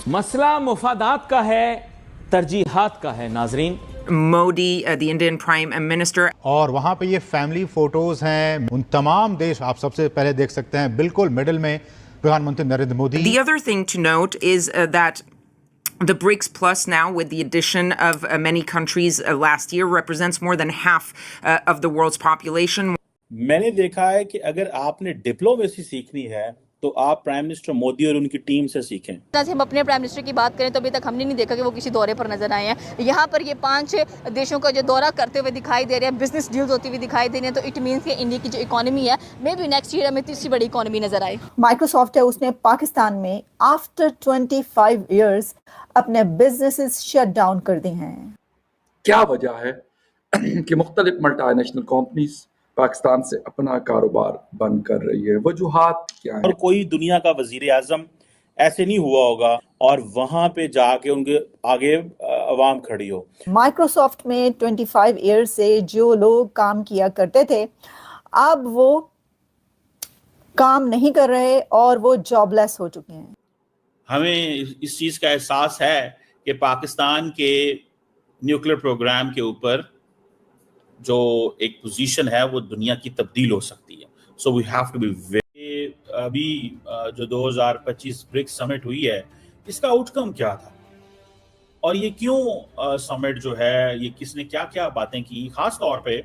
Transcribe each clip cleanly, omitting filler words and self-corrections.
मसला मुफादात का है, तरजीहात का है। नाजरीन, Modi, the Indian Prime Minister. और वहाँ पे ये फैमिली फोटोज हैं उन तमाम देश, आप सबसे पहले देख सकते हैं बिल्कुल मिडिल में प्रधानमंत्री Narendra Modi. The other thing to note is that the BRICS Plus now, with the addition of many countries last year, represents more than half of the world's population. मैंने देखा है कि अगर आपने डिप्लोमेसी सीखनी है तो आप प्राइम मिनिस्टर मोदी और उनकी टीम से सीखें। हम अपने प्राइम मिनिस्टर की बात करें तो अभी तक हमने नहीं देखा कि वो किसी दौरे पर नजर आए हैं। यहाँ पर ये 5 देशों का जो दौरा करते हुए दिखाई दे रहे हैं, बिजनेस डील्स होती हुई दिखाई दे रही हैं, तो इट मीन्स कि इंडिया की जो इकोनॉमी है, मे बी नेक्स्ट ईयर हमें तीसरी बड़ी इकोनॉमी नजर आए। माइक्रोसॉफ्ट है, उसने पाकिस्तान में आफ्टर 25 ईयर्स अपने बिजनेसेस शट डाउन कर दिए हैं। क्या वजह है कि मुख्तलिफ मल्टीनेशनल कंपनीज पाकिस्तान से अपना कारोबार बंद कर रही है? वजूहात क्या है? और कोई दुनिया का वजीर आजम ऐसे नहीं हुआ होगा और वहां पे जाके उनके आगे अवाम खड़ी हो। माइक्रोसॉफ्ट में 25 ईयर से जो लोग काम किया करते थे, अब वो काम नहीं कर रहे और वो जॉबलेस हो चुके हैं। हमें इस चीज का एहसास है कि पाकिस्तान के न्यूक्लियर प्रोग्राम के ऊपर जो एक पोजीशन है वो दुनिया की तब्दील हो सकती है। So we have to be very. अभी जो 2025 ब्रिक्स समिट हुई है, इसका आउटकम क्या था और ये क्यों समिट जो है, ये किसने क्या क्या बातें की? खास तौर पे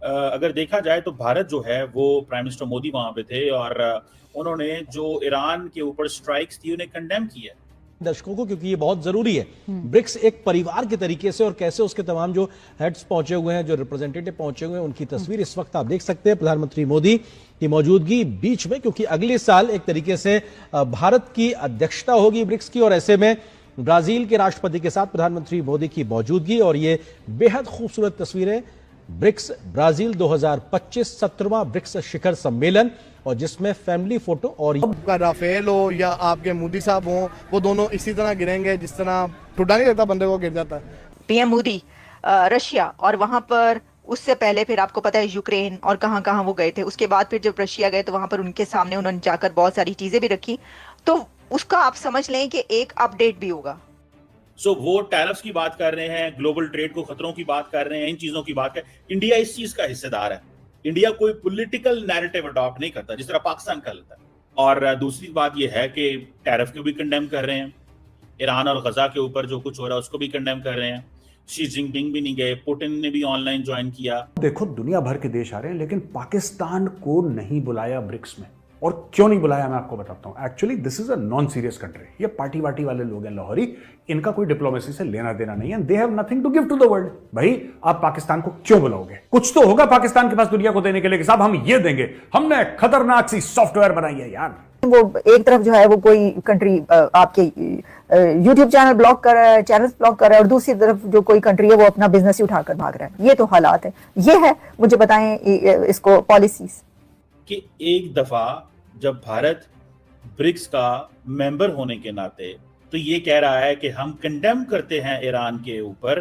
अगर देखा जाए तो भारत जो है वो प्राइम मिनिस्टर मोदी वहां पे थे और उन्होंने जो ईरान के ऊपर स्ट्राइक्स थी उन्हें कंडेम किया दर्शकों को, क्योंकि ये बहुत जरूरी है। ब्रिक्स एक परिवार के तरीके से, और कैसे उसके तमाम जो हेड्स पहुंचे हुए हैं, जो रिप्रेजेंटेटिव पहुंचे हुए हैं, उनकी तस्वीर इस वक्त आप देख सकते हैं प्रधानमंत्री मोदी की मौजूदगी बीच में, क्योंकि अगले साल एक तरीके से भारत की अध्यक्षता होगी ब्रिक्स की, और ऐसे में ब्राजील के राष्ट्रपति के साथ प्रधानमंत्री मोदी की मौजूदगी, और ये बेहद खूबसूरत तस्वीरें। ब्रिक्स ब्राजील 2025 17वां ब्रिक्स शिखर सम्मेलन, और जिसमें फैमिली फोटो और राफेल हो या आपके मोदी साहब हो, वो दोनों इसी तरह गिरेंगे जिस तरह ठुड्डा नहीं लगता बंदे को गिर जाता है। पीएम मोदी रशिया, और वहां पर उससे पहले फिर आपको पता है यूक्रेन और कहां कहां वो गए थे। उसके बाद फिर जब रशिया गए तो वहां पर उनके सामने उन्होंने जाकर बहुत सारी चीजें भी रखी, तो उसका आप समझ लें कि एक अपडेट भी होगा। सो वो टैरिफ्स की बात कर रहे हैं, ग्लोबल ट्रेड को खतरों की बात कर रहे हैं, इन चीजों की बात कर। इंडिया इस चीज का हिस्सेदार है। इंडिया कोई पॉलिटिकल नैरेटिव अडॉप्ट नहीं करता जिस तरह पाकिस्तान कर लेता है। और दूसरी बात यह है कि टैरिफ को भी कंडेम कर रहे हैं, ईरान और गजा के ऊपर जो कुछ हो रहा है उसको भी कंडेम कर रहे हैं। शी जिनपिंग भी नहीं गए, पुतिन ने भी ऑनलाइन ज्वाइन किया। देखो, दुनिया भर के देश आ रहे हैं, लेकिन पाकिस्तान को नहीं बुलाया ब्रिक्स में। और क्यों नहीं बुलाया मैं आपको बताता हूं। Actually this is a non serious country. ये पार्टी वार्टी वाले लोग हैं लाहौरी, इनका कोई डिप्लोमेसी से लेना देना नहीं है। They have nothing to give to the world. भाई आप पाकिस्तान को क्यों बुलाओगे? कुछ तो होगा पाकिस्तान के पास दुनिया को देने के लिए कि साहब हम ये देंगे, हमने खतरनाक सी सॉफ्टवेयर बनाई है यार। वो एक तरफ जो है वो कोई कंट्री आपके यूट्यूब चैनल ब्लॉक कर रहा है, चैनल्स ब्लॉक कर रहा है, और दूसरी तरफ जो कोई कंट्री है वो अपना बिजनेस ही उठाकर भाग रहा है। ये तो हालात है। ये है, मुझे बताएं इसको पॉलिसीज कि एक दफा जब भारत ब्रिक्स का मेंबर होने के नाते तो ये कह रहा है कि हम कंडेम करते हैं ईरान के ऊपर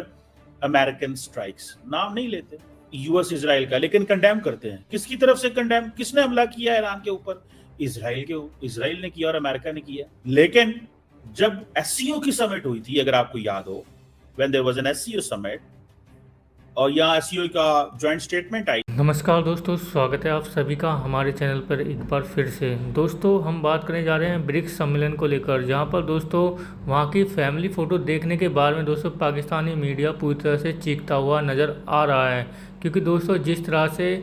अमेरिकन स्ट्राइक्स, नाम नहीं लेते यूएस इजराइल का, लेकिन कंडेम करते हैं। किसकी तरफ से कंडेम? किसने हमला किया ईरान के ऊपर? इजराइल ने किया और अमेरिका ने किया। लेकिन जब एससीओ की समिट हुई थी, अगर आपको याद हो, when there was an SCO summit, और यहाँ एससीओ का जॉइंट स्टेटमेंट आई। नमस्कार दोस्तों, स्वागत है आप सभी का हमारे चैनल पर एक बार फिर से। दोस्तों हम बात करने जा रहे हैं ब्रिक्स सम्मेलन को लेकर, जहाँ पर दोस्तों वहाँ की फैमिली फ़ोटो देखने के बाद में दोस्तों पाकिस्तानी मीडिया पूरी तरह से चीखता हुआ नज़र आ रहा है। क्योंकि दोस्तों जिस तरह से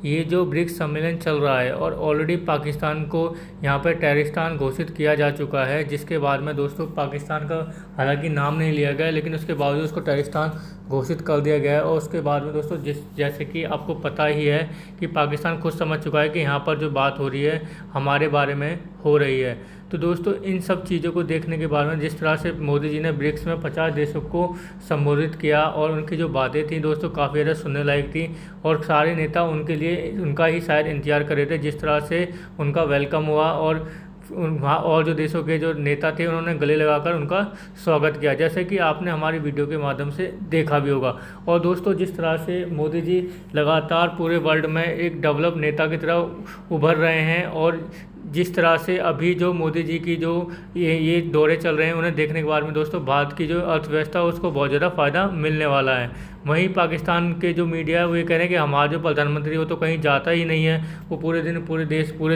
ये जो ब्रिक्स सम्मेलन चल रहा है और ऑलरेडी पाकिस्तान को यहाँ पर टेररिस्तान घोषित किया जा चुका है, जिसके बाद में दोस्तों पाकिस्तान का हालांकि नाम नहीं लिया गया, लेकिन उसके बावजूद उसको टेररिस्तान घोषित कर दिया गया है। और उसके बाद में दोस्तों जैसे कि आपको पता ही है कि पाकिस्तान खुद समझ चुका है कि यहाँ पर जो बात हो रही है हमारे बारे में हो रही है। तो दोस्तों इन सब चीज़ों को देखने के बाद में जिस तरह से मोदी जी ने ब्रिक्स में 50 देशों को संबोधित किया, और उनकी जो बातें थी दोस्तों काफ़ी ज़्यादा सुनने लायक थी, और सारे नेता उनके लिए उनका ही शायद इंतजार कर रहे थे। जिस तरह से उनका वेलकम हुआ और वहाँ और जो देशों के जो नेता थे उन्होंने गले लगाकर उनका स्वागत किया, जैसे कि आपने हमारी वीडियो के माध्यम से देखा भी होगा। और दोस्तों जिस तरह से मोदी जी लगातार पूरे वर्ल्ड में एक डेवलप नेता की तरह उभर रहे हैं, और जिस तरह से अभी जो मोदी जी की जो ये दौरे चल रहे हैं उन्हें देखने के बाद में दोस्तों भारत की जो अर्थव्यवस्था है उसको बहुत ज़्यादा फ़ायदा मिलने वाला है। वहीं पाकिस्तान के जो मीडिया है वो ये कह रहे हैं कि हमारा जो प्रधानमंत्री वो तो कहीं जाता ही नहीं है, वो पूरे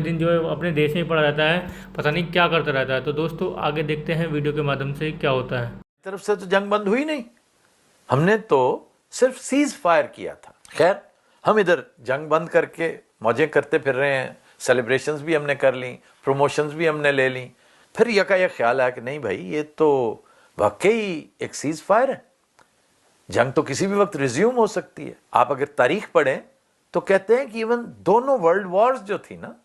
दिन जो है अपने देश में ही पड़ा रहता है, पता नहीं क्या करता रहता है। तो दोस्तों आगे देखते हैं वीडियो के माध्यम से क्या होता है। तरफ से तो जंग बंद हुई नहीं, हमने तो सिर्फ सीज फायर किया था। खैर हम इधर जंग बंद करके मौजें करते फिर रहे हैं, सेलिब्रेशंस भी हमने कर ली, प्रमोशंस भी हमने ले ली, फिर यकायक ख्याल आया कि नहीं भाई ये तो वाकई एक सीज फायर है, जंग तो किसी भी वक्त रिज्यूम हो सकती है। आप अगर तारीख पढ़ें तो कहते हैं कि इवन दोनों वर्ल्ड वॉर्स जो थी ना,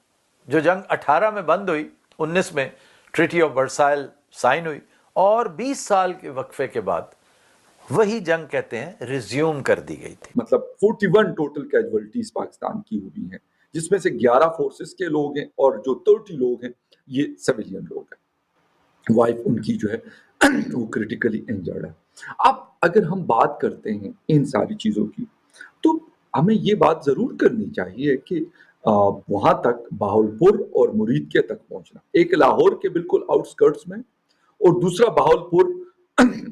जो जंग 18 में बंद हुई, 19 में ट्रीटी ऑफ वर्साइल साइन हुई और 20 साल के वक्फे के बाद वही जंग कहते हैं रिज्यूम कर दी गई थी। मतलब 41 टोटल कैजुअलिटीज पाकिस्तान की हुई हैं, जिसमें से 11 फोर्सेस के लोग हैं और जो 30 लोग हैं ये सिविलियन लोग हैं। वाइफ उनकी जो है वो क्रिटिकली इंजर्ड है। अब अगर हम बात करते हैं इन सारी चीज़ों की तो हमें ये बात ज़रूर करनी चाहिए कि वहाँ तक बहावलपुर और मुरीद के तक पहुँचना, एक लाहौर के बिल्कुल आउटस्कर्ट्स में और दूसरा बहावलपुर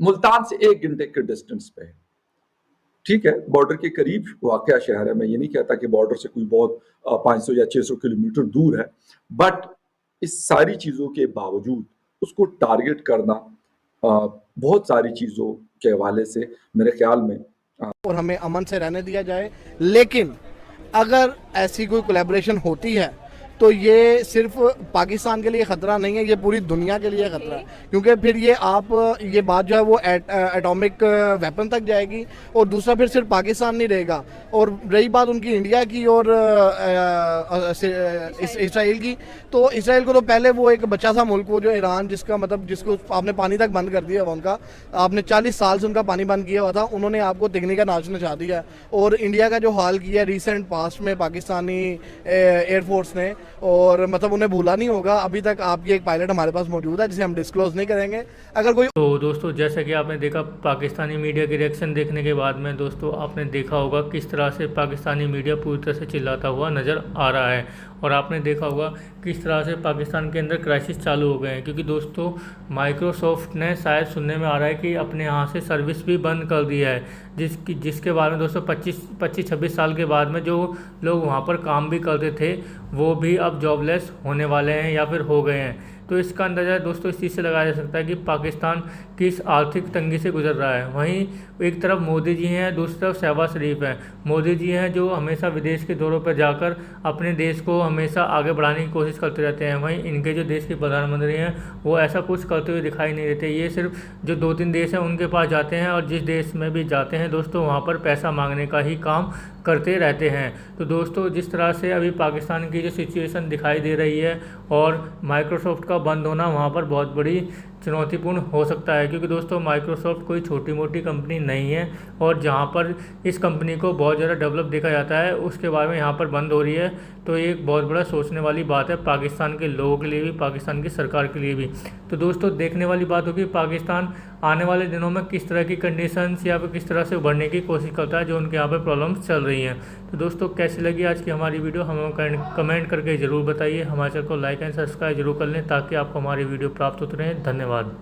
मुल्तान से 1 घंटे के डिस्टेंस पे है। ठीक है, बॉर्डर के करीब वाक़या शहर है, मैं ये नहीं कहता कि बॉर्डर से कोई बहुत 500 या 600 किलोमीटर दूर है, बट इस सारी चीज़ों के बावजूद उसको टारगेट करना बहुत सारी चीज़ों के हवाले से मेरे ख्याल में और हमें अमन से रहने दिया जाए। लेकिन अगर ऐसी कोई कोलैबोरेशन होती है तो ये सिर्फ पाकिस्तान के लिए ख़तरा नहीं है, ये पूरी दुनिया के लिए ख़तरा है, क्योंकि फिर ये बात जो है वो एटॉमिक वेपन तक जाएगी और दूसरा फिर सिर्फ पाकिस्तान नहीं रहेगा। और रही बात उनकी इंडिया की और इसराइल की, तो इसराइल को तो पहले वो एक बच्चा सा मुल्क, वो जो ईरान जिसको आपने पानी तक बंद कर दिया, उनका आपने 40 साल से उनका पानी बंद किया हुआ था, उन्होंने आपको दिखने का नाच नचा दिया है। और इंडिया का जो हाल किया रिसेंट पास्ट में पाकिस्तानी एयरफोर्स ने, और मतलब उन्हें भूला नहीं होगा। अभी तक आपकी एक पायलट हमारे पास मौजूद है जिसे हम डिस्क्लोज नहीं करेंगे। अगर कोई तो दोस्तों जैसा कि आपने देखा पाकिस्तानी मीडिया के रिएक्शन देखने के बाद में दोस्तों आपने देखा होगा किस तरह से पाकिस्तानी मीडिया पूरी तरह से चिल्लाता हुआ नज़र आ रहा है, और आपने देखा होगा किस तरह से पाकिस्तान के अंदर क्राइसिस चालू हो गए हैं, क्योंकि दोस्तों माइक्रोसॉफ्ट ने शायद सुनने में आ रहा है कि अपने यहाँ से सर्विस भी बंद कर दिया है, जिसके बारे में दोस्तों 25-26 साल के बाद में जो लोग वहाँ पर काम भी करते थे वो भी अब जॉबलेस होने वाले हैं या फिर हो गए हैं। तो इसका अंदाज़ा दोस्तों इस चीज़ से लगाया जा सकता है कि पाकिस्तान किस आर्थिक तंगी से गुजर रहा है। वहीं एक तरफ मोदी जी हैं, दूसरी तरफ शहबाज शरीफ हैं। मोदी जी हैं जो हमेशा विदेश के दौरों पर जाकर अपने देश को हमेशा आगे बढ़ाने की कोशिश करते रहते हैं, वहीं इनके जो देश के प्रधानमंत्री हैं वो ऐसा कुछ करते हुए दिखाई नहीं देते। ये सिर्फ जो 2-3 देश हैं उनके पास जाते हैं और जिस देश में भी जाते हैं दोस्तों वहाँ पर पैसा मांगने का ही काम करते रहते हैं। तो दोस्तों जिस तरह से अभी पाकिस्तान की जो सिचुएशन दिखाई दे रही है और माइक्रोसॉफ्ट का बंद होना वहाँ पर बहुत बड़ी चुनौतीपूर्ण हो सकता है, क्योंकि दोस्तों माइक्रोसॉफ्ट कोई छोटी मोटी कंपनी नहीं है और जहाँ पर इस कंपनी को बहुत ज़्यादा डेवलप देखा जाता है उसके बारे में यहाँ पर बंद हो रही है। तो ये एक बहुत बड़ा सोचने वाली बात है पाकिस्तान के लोगों के लिए भी, पाकिस्तान की सरकार के लिए भी। तो दोस्तों देखने वाली बात होगी पाकिस्तान आने वाले दिनों में किस तरह की कंडीशंस या फिर किस तरह से उभरने की कोशिश करता है जो उनके यहाँ पर प्रॉब्लम्स चल रही हैं। तो दोस्तों कैसी लगी आज की हमारी वीडियो हमें कमेंट करके ज़रूर बताइए। हमारे चैनल को लाइक एंड सब्सक्राइब जरूर कर लें ताकि आपको हमारी वीडियो प्राप्त होते रहें। धन्यवाद।